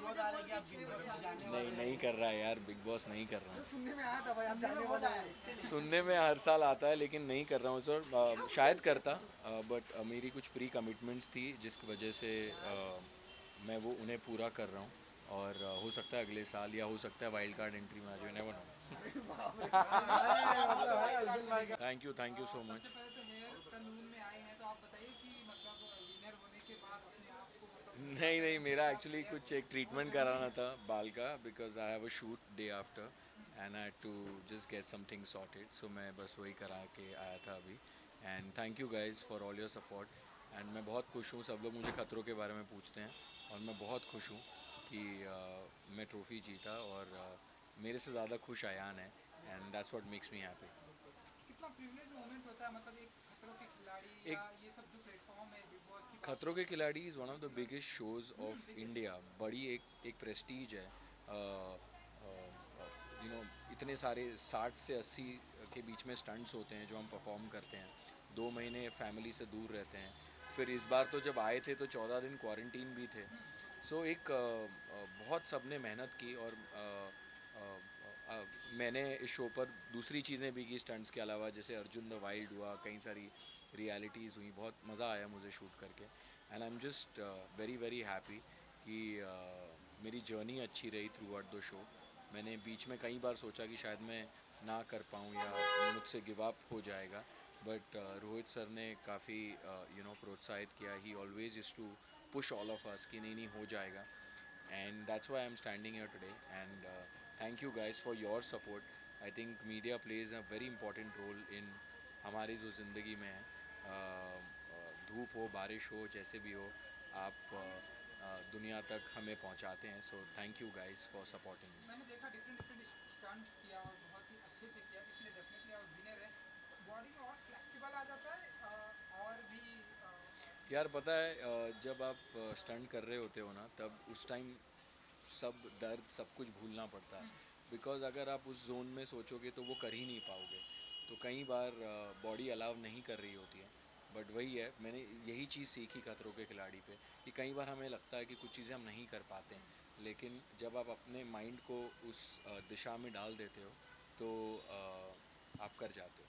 नहीं नहीं कर रहा है यार, बिग बॉस नहीं कर रहा हूँ। सुनने में आया था भाई आप जानने वाले हैं। सुनने में हर साल आता है लेकिन नहीं कर रहा हूँ सर। शायद करता, बट मेरी कुछ प्री कमिटमेंट्स थी जिसकी वजह से मैं वो उन्हें पूरा कर रहा हूँ। और हो सकता है अगले साल या हो सकता है वाइल्ड कार्ड एंट्री में आ जाए, नेवर नो। अरे बाप रे, मतलब है अर्जुन भाई का। Thank you so much. सबसे पहले तो हेयर सलून में आए हैं, तो आप बताइए कि मतलब विनर होने के बाद अपने आप को मतलब नहीं नहीं, मेरा एक्चुअली कुछ एक ट्रीटमेंट कराना था बाल का, because I have a shoot day after and I had to just get something sorted, so मैं बस वही करा के आया था अभी। And thank you guys for all your support. And मैं बहुत खुश हूँ, सब लोग मुझे खतरों के बारे में पूछते हैं और मैं बहुत खुश हूँ कि मैं ट्रॉफ़ी जीता। और मेरे से ज़्यादा खुश अयान है, and that's what makes me happy. कितना प्रिविलेज मोमेंट होता है, मतलब एक खतरों के खिलाड़ी एक या ये सब जो प्लेटफॉर्म है बिग बॉस की बात खतरों के खिलाड़ी is one of the biggest shows of India. बड़ी एक प्रेस्टीज है। यू नो, इतने सारे 60 से 80 के बीच में स्टंट्स होते हैं जो हम परफॉर्म करते हैं। 2 महीने फैमिली से दूर रहते हैं। फिर इस बार तो जब आए थे तो 14 दिन क्वारंटीन भी थे। सो एक बहुत सबने मेहनत की। और मैंने इस शो पर दूसरी चीज़ें भी की स्टंट्स के अलावा, जैसे अर्जुन द वाइल्ड हुआ, कई सारी रियलिटीज़ हुई। बहुत मज़ा आया मुझे शूट करके। And I am just very very happy कि मेरी जर्नी अच्छी रही थ्रू आउट द शो। मैंने बीच में कई बार सोचा कि शायद मैं ना कर पाऊँ या मुझसे गिव अप हो जाएगा, बट रोहित सर ने काफ़ी प्रोत्साहित किया। He always is to push all of us कि नहीं नहीं हो जाएगा। And that's why I'm standing here today. And thank you guys for your support. I think media plays a very important role in हमारी जो ज़िंदगी में है। धूप हो, बारिश हो, जैसे भी हो, आप दुनिया तक हमें पहुंचाते हैं। So thank you guys for supporting me. मैंने देखा डिफरेंट डिफरेंट स्टंट किया और बहुत ही अच्छे से किया, इसलिए डेफिनेटली आप विनर है। बॉडी में और फ्लेक्सिबल आ जाता है और भी यार पता है, जब आप स्टंट कर रहे होते हो ना, तब उस टाइम सब दर्द सब कुछ भूलना पड़ता है। बिकॉज़ अगर आप उस जोन में सोचोगे तो वो कर ही नहीं पाओगे। तो कई बार बॉडी अलाउ नहीं कर रही होती है। बट वही है, मैंने यही चीज़ सीखी खतरों के खिलाड़ी पे, कि कई बार हमें लगता है कि कुछ चीज़ें हम नहीं कर पाते हैं, लेकिन जब आप अपने माइंड को उस दिशा में डाल देते हो तो आप कर जाते हो।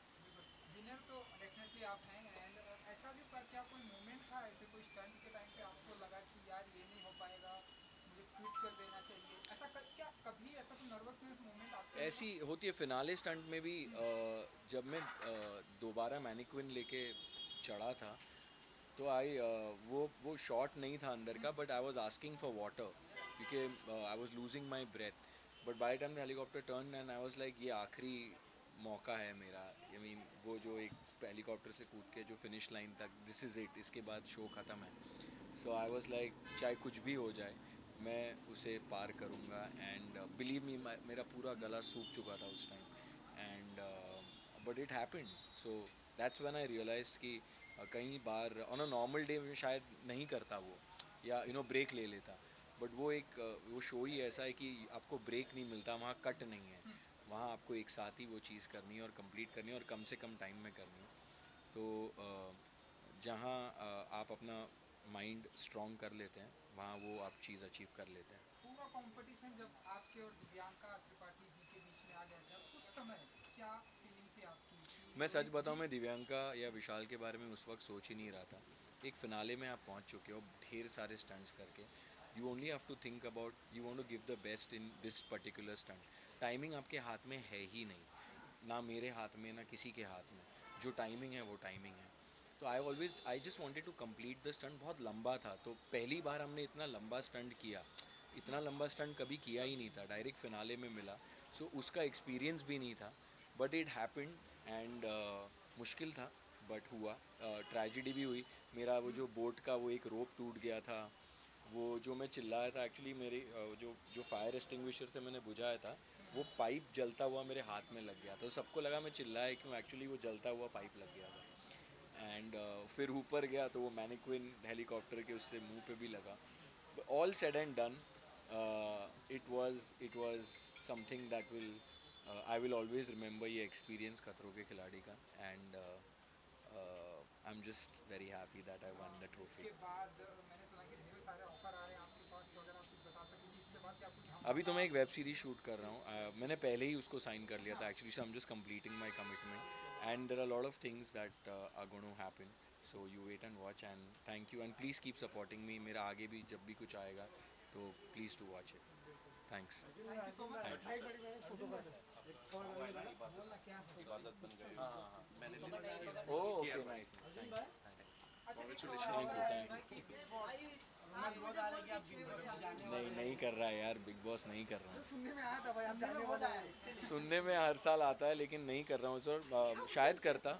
विनर तो डेफिनेटली आप हैं। एंड ऐसा भी क्या कोई मोमेंट था ऐसे कोई स्टंट के टाइम पे आपको लगा कि यार ये नहीं हो पाएगा, मुझे क्विट कर देना चाहिए, ऐसा क्या कभी ऐसा कोई नर्वसनेस मोमेंट आपके लिए ऐसी होती है फिनाले स्टंट में भी। जब मैं दोबारा मैनिक्विन लेके चढ़ा था, तो वो शॉट नहीं था अंदर का, but I was asking for water क्योंकि I was losing my breath. But by time helicopter turn and I was like ये आखिरी मौका है मेरा। आई मीन वो जो एक हेलीकॉप्टर से कूद के जो फिनिश लाइन तक, दिस इज़ इट, इसके बाद शो ख़त्म है। सो आई वॉज लाइक चाहे कुछ भी हो जाए मैं उसे पार करूँगा। एंड बिलीव मी, मेरा पूरा गला सूख चुका था उस time. And but it happened. So that's when I realised कि कई बार ऑन अ नॉर्मल डे में शायद नहीं करता वो, या ब्रेक ले लेता। बट वो एक वो शो ही ऐसा है कि आपको ब्रेक नहीं मिलता, वहाँ कट नहीं है। वहाँ आपको एक साथ ही वो चीज़ करनी है और कंप्लीट करनी है और कम से कम टाइम में करनी है। तो जहाँ आप अपना माइंड स्ट्रॉन्ग कर लेते हैं, वहाँ वो आप चीज़ अचीव कर लेते हैं। पूरा कंपटीशन जब आपके और दिव्यांका त्रिपाठी जी के बीच में आ गया था, उस समय क्या फीलिंग थी आपकी कि मैं सच रोहित बताऊं, जी। मैं दिव्यांका या विशाल के बारे में उस वक्त सोच ही नहीं रहा था। एक फिनाले में आप पहुंच चुके हो ढेर सारे स्टंट्स करके। You only have to think about, you want to give the best in this particular stunt. Timing आपके हाथ में है ही नहीं, ना मेरे हाथ में ना किसी के हाथ में। जो टाइमिंग है वो टाइमिंग है। तो I just wanted to complete the stunt. बहुत लंबा था, तो पहली बार हमने इतना लंबा स्टंट किया। इतना लंबा स्टंट कभी किया ही नहीं था, डायरेक्ट फिनाले में मिला। सो उसका एक्सपीरियंस भी नहीं था। But it happened. एंड मुश्किल था, बट हुआ। ट्रेजिडी भी हुई। मेरा वो जो बोट का वो एक रोप टूट गया था। वो जो मैं चिल्लाया था एक्चुअली, मेरे जो जो फायर एक्सटिंग्विशर से मैंने बुझाया था, वो पाइप जलता हुआ मेरे हाथ में लग गया। तो सबको लगा मैं चिल्लाया क्यों, एक्चुअली वो जलता हुआ पाइप लग गया था। एंड फिर ऊपर गया तो वो मैनिक्विन हेलीकॉप्टर के उससे मुंह पे भी लगा। All said and done, it was something that will I will always remember ये एक्सपीरियंस खतरों के खिलाड़ी का। And I am just very happy that I one the trophy. उसके बाद मैंने सुना कि ढेर सारे ऑफर आ रहे हैं आपके पास, तो अगर आप कुछ बता सकें कि इस पे अभी तो मैं एक वेब सीरीज शूट कर रहा हूँ मैंने पहले ही उसको साइन कर लिया था actually so I am just completing my commitment and there are lot of things that are going to happen so you wait and watch and thank you and please keep supporting me मेरा आगे भी जब भी कुछ आएगा तो please to watch it thanks thank you so much Thanks. भाई बड़ी बड़ी फोटो कर दो बोलना क्या ओके नाइस अच्छा एक Thank you, सवाल thank भाई कि नहीं नहीं कर रहा है यार बिग बॉस नहीं कर रहा हूँ सुनने में आया था भाई आप जाने वाला है इसके लिए सुनने में हर साल आता है लेकिन नहीं कर रहा हूँ सर शायद करता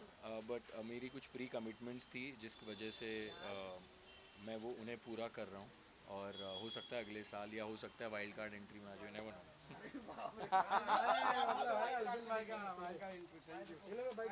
बट मेरी कुछ प्री कमिटमेंट्स थी जिसकी वजह से मैं वो उन्हें पूरा कर रहा हूँ और हो सकता है अगले साल या हो सकता है वाइल्ड कार्ड एंट्री में आ जाए नेवर नो ये लो भाई